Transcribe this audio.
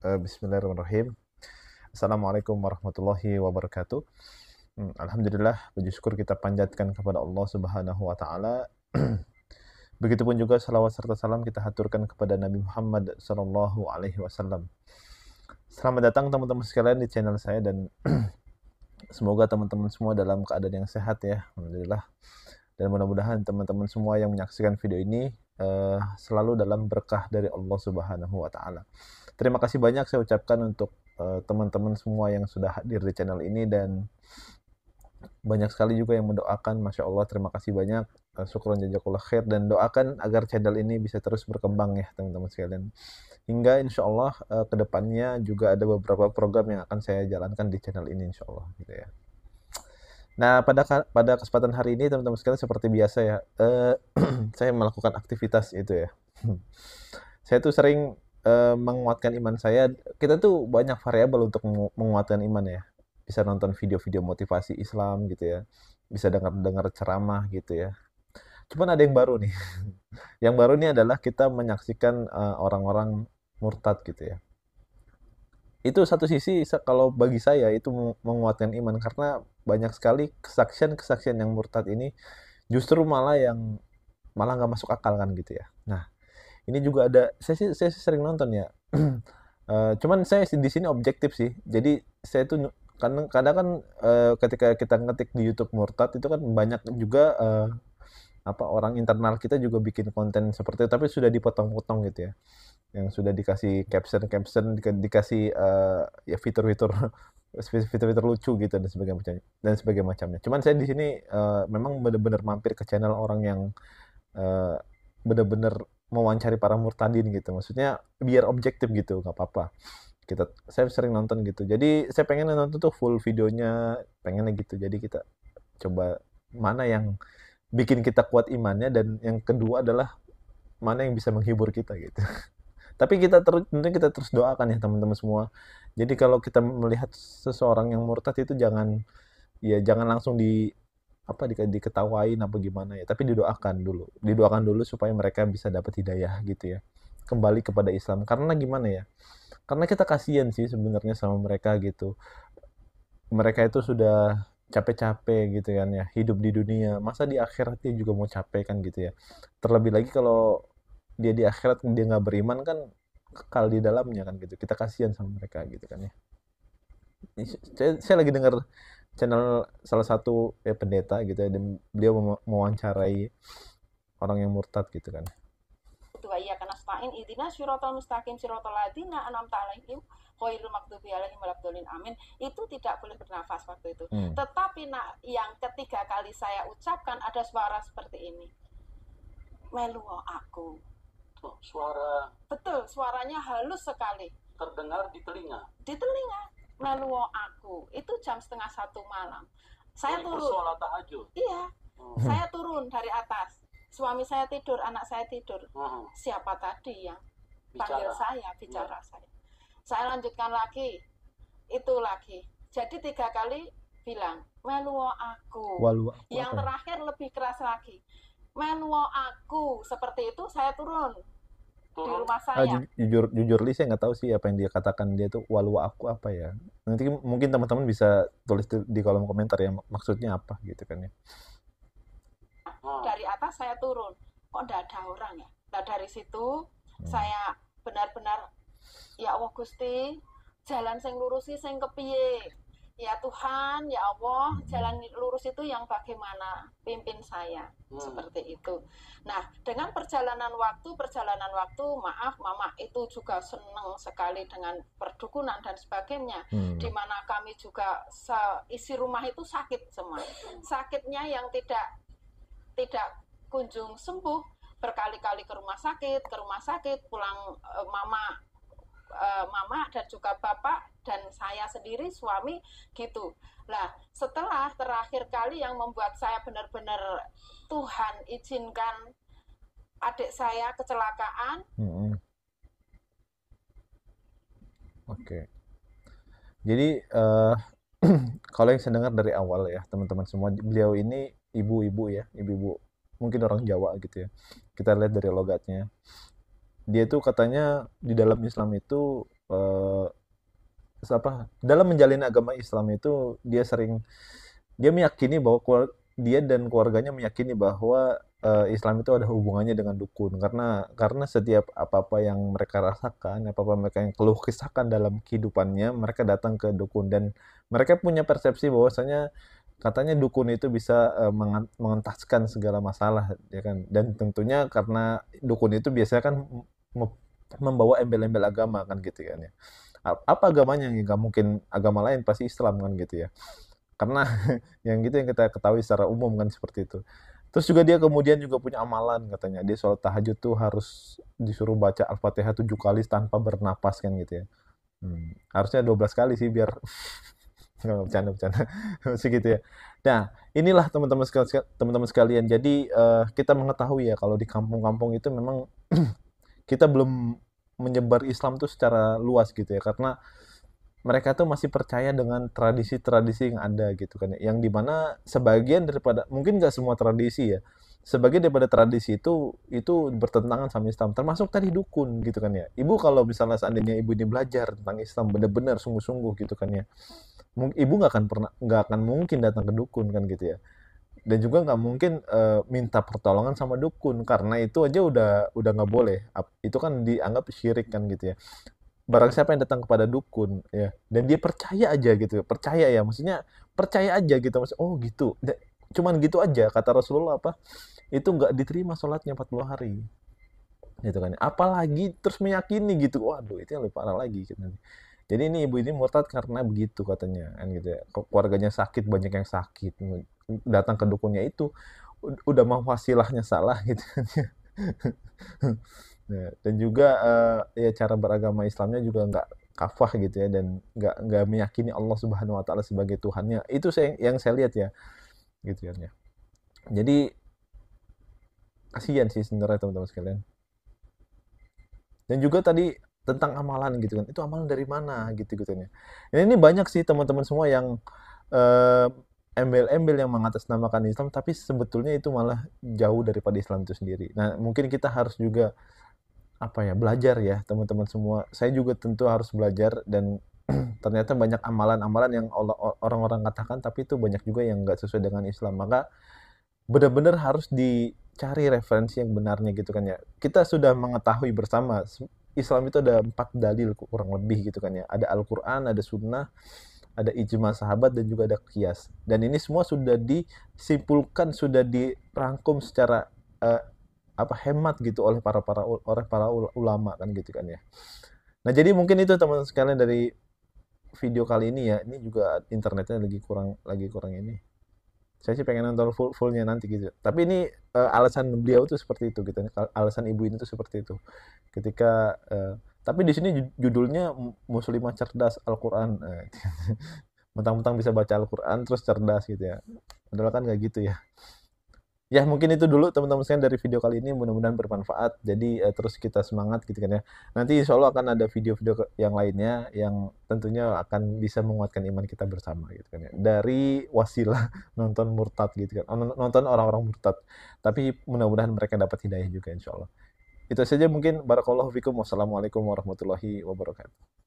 Bismillahirrahmanirrahim. Assalamualaikum warahmatullahi wabarakatuh. Alhamdulillah, puji syukur kita panjatkan kepada Allah Subhanahu wa taala. Begitupun juga salawat serta salam kita haturkan kepada Nabi Muhammad sallallahu alaihi wasallam. Selamat datang teman-teman sekalian di channel saya dan semoga teman-teman semua dalam keadaan yang sehat ya. Alhamdulillah. Dan mudah-mudahan teman-teman semua yang menyaksikan video ini selalu dalam berkah dari Allah Subhanahu wa taala. Terima kasih banyak saya ucapkan untuk teman-teman semua yang sudah hadir di channel ini dan banyak sekali juga yang mendoakan. Masya Allah, terima kasih banyak. Syukron jazakallah khair, dan doakan agar channel ini bisa terus berkembang ya teman-teman sekalian. Hingga insya Allah kedepannya juga ada beberapa program yang akan saya jalankan di channel ini insya Allah gitu ya. Nah, pada kesempatan hari ini teman-teman sekalian, seperti biasa ya, saya melakukan aktivitas itu ya. Saya tuh sering menguatkan iman saya. Kita tuh banyak variabel untuk menguatkan iman ya. Bisa nonton video-video motivasi Islam gitu ya. Bisa dengar-dengar ceramah gitu ya. Cuman ada yang baru nih. Yang baru ini adalah kita menyaksikan orang-orang murtad gitu ya. Itu satu sisi kalau bagi saya itu menguatkan iman, karena banyak sekali kesaksian-kesaksian yang murtad ini justru malah nggak masuk akal kan gitu ya. Nah, ini juga ada, saya sering nonton ya. Cuman saya di sini objektif sih. Jadi saya tuh kadang kan ketika kita ngetik di YouTube murtad itu kan banyak juga orang internal kita juga bikin konten seperti itu, tapi sudah dipotong-potong gitu ya. Yang sudah dikasih caption, dikasih ya fitur-fitur lucu gitu dan sebagainya macamnya. Cuman saya di sini memang benar-benar mampir ke channel orang yang benar-benar mewawancari para murtadin gitu. Maksudnya biar objektif gitu, nggak apa-apa. Saya sering nonton gitu. Jadi saya pengen nonton tuh full videonya, pengennya gitu. Jadi kita coba mana yang bikin kita kuat imannya, dan yang kedua adalah mana yang bisa menghibur kita gitu. Tapi tentunya kita terus doakan ya teman-teman semua. Jadi kalau kita melihat seseorang yang murtad itu jangan langsung diketawain apa gimana ya, tapi didoakan dulu supaya mereka bisa dapat hidayah gitu ya, kembali kepada Islam. Karena gimana ya, karena kita kasihan sih sebenarnya sama mereka gitu. Mereka itu sudah capek-capek gitu kan ya, hidup di dunia, masa di akhirat dia juga mau capek kan gitu ya. Terlebih lagi kalau dia di akhirat dia nggak beriman kan, kekal di dalamnya kan gitu. Kita kasihan sama mereka gitu kan ya. Saya lagi dengar channel salah satu pendeta gitu ya, dan beliau mewawancarai orang yang murtad gitu kan. Wa iyyaka nasta'in ihdinas siratal mustaqim siratal ladzina an'amta 'alaihim ghairil maghdubi 'alaihim waladdallin amin. Itu tidak boleh bernafas waktu itu. Tetapi yang ketiga kali saya ucapkan ada suara seperti ini. Meluo aku. Oh, suara. Betul, suaranya halus sekali. Terdengar di telinga. Di telinga. Meluo aku. Itu jam 12:30 malam. Saya turun. Sholat tahajud. Iya. Saya turun dari atas. Suami saya tidur, anak saya tidur. Siapa tadi yang panggil saya, bicara saya? Saya lanjutkan lagi, itu lagi. Jadi 3 kali bilang, meluo aku. Yang terakhir lebih keras lagi, meluo aku. Seperti itu saya turun di rumah saya. Jujur li saya nggak tahu sih apa yang dia katakan. Dia tuh walu aku apa ya. Nanti mungkin teman-teman bisa tulis di kolom komentar ya, maksudnya apa gitu kan ya. Dari atas saya turun, kok nggak ada orang ya. Nah dari situ saya benar-benar, ya Allah Gusti, jalan sing lurus sing kepiye. Ya Tuhan, ya Allah, jalan lurus itu yang bagaimana, pimpin saya. Seperti itu. Nah, dengan perjalanan waktu, maaf Mama itu juga senang sekali dengan perdukunan dan sebagainya. Di mana kami juga isi rumah itu sakit semua. Sakitnya yang tidak kunjung sembuh, berkali-kali ke rumah sakit, pulang mama dan juga bapak dan saya sendiri suami gitu. Nah, setelah terakhir kali yang membuat saya benar-benar Tuhan izinkan adik saya kecelakaan. Oke. Jadi kalau yang saya dengar dari awal ya teman-teman semua, beliau ini ibu-ibu mungkin orang Jawa gitu ya. Kita lihat dari logatnya, dia tuh katanya di dalam Islam itu eh, dalam menjalin agama Islam itu dia meyakini bahwa dia dan keluarganya meyakini bahwa Islam itu ada hubungannya dengan dukun, karena setiap apa-apa yang mereka rasakan, apa-apa mereka yang keluh kesahkan dalam kehidupannya, mereka datang ke dukun, dan mereka punya persepsi bahwasanya katanya dukun itu bisa mengentaskan segala masalah, ya kan. Dan tentunya karena dukun itu biasanya kan membawa embel-embel agama kan gitu kan ya. Apa agamanya? Ya nggak mungkin agama lain, pasti Islam kan gitu ya. Karena yang gitu yang kita ketahui secara umum kan seperti itu. Terus juga dia kemudian juga punya amalan katanya. Dia sholat tahajud tuh harus disuruh baca Al-Fatihah 7 kali tanpa bernapas kan gitu ya. Harusnya 12 kali sih biar nggak bercanda-bercanda. Segitu ya. Nah, inilah teman-teman sekalian. Jadi kita mengetahui ya kalau di kampung-kampung itu memang kita belum menyebar Islam tuh secara luas gitu ya, karena mereka tuh masih percaya dengan tradisi-tradisi yang ada gitu kan ya. Yang dimana sebagian daripada, mungkin nggak semua tradisi ya, sebagian daripada tradisi itu bertentangan sama Islam, termasuk tadi dukun gitu kan ya. Ibu kalau misalnya seandainya ibu ini belajar tentang Islam benar-benar sungguh-sungguh gitu kan ya, ibu nggak akan mungkin datang ke dukun kan gitu ya. Dan juga nggak mungkin minta pertolongan sama dukun, karena itu aja udah nggak boleh. Itu kan dianggap syirik kan gitu ya. Barang siapa yang datang kepada dukun ya, dan dia percaya aja gitu, percaya ya, maksudnya percaya aja gitu, maksudnya oh gitu, cuman gitu aja, kata Rasulullah apa, itu nggak diterima sholatnya 40 hari gitu kan. Apalagi terus meyakini gitu, waduh itu yang lebih parah lagi gitu. Jadi ini ibu ini murtad karena begitu katanya kan gitu ya. Keluarganya sakit, banyak yang sakit, datang ke dukunnya itu udah mau wasilahnya salah gitu kan ya. Nah, dan juga ya cara beragama Islamnya juga nggak kafah gitu ya, dan nggak meyakini Allah Subhanahu Wa Taala sebagai Tuhannya. Itu yang saya lihat ya gitu kan ya. Jadi kasihan sih sebenarnya teman-teman sekalian. Dan juga tadi tentang amalan gitu kan, itu amalan dari mana gitu gitu ya. Ini banyak sih teman-teman semua yang eh, embel-embel yang mengatasnamakan Islam, tapi sebetulnya itu malah jauh daripada Islam itu sendiri. Nah, mungkin kita harus juga apa ya, belajar ya teman-teman semua. Saya juga tentu harus belajar, dan ternyata banyak amalan-amalan yang orang-orang katakan, tapi itu banyak juga yang nggak sesuai dengan Islam. Maka benar-benar harus dicari referensi yang benarnya gitu kan ya. Kita sudah mengetahui bersama Islam itu ada 4 dalil kurang lebih gitu kan ya. Ada Al-Quran, ada Sunnah, ada ijma sahabat, dan juga ada qiyas. Dan ini semua sudah disimpulkan, sudah dirangkum secara hemat gitu oleh para ulama kan gitu kan ya. Nah, jadi mungkin itu teman-teman sekalian dari video kali ini ya. Ini juga internetnya lagi kurang ini. Saya sih pengen nonton fullnya nanti gitu. Tapi ini alasan beliau tuh seperti itu gitu. Alasan ibu ini tuh seperti itu. Ketika tapi di sini judulnya Muslimah Cerdas Al-Quran. Mentang-mentang bisa baca Al-Quran terus cerdas gitu ya. Padahal kan nggak gitu ya. Ya mungkin itu dulu teman-teman sekalian dari video kali ini, mudah-mudahan bermanfaat. Jadi terus kita semangat gitu kan ya. Nanti insya Allah akan ada video-video yang lainnya yang tentunya akan bisa menguatkan iman kita bersama gitu kan ya. Dari wasilah nonton murtad gitu kan, nonton orang-orang murtad. Tapi mudah-mudahan mereka dapat hidayah juga insya Allah. Itu saja mungkin. Barakallahu fikum. Wassalamualaikum warahmatullahi wabarakatuh.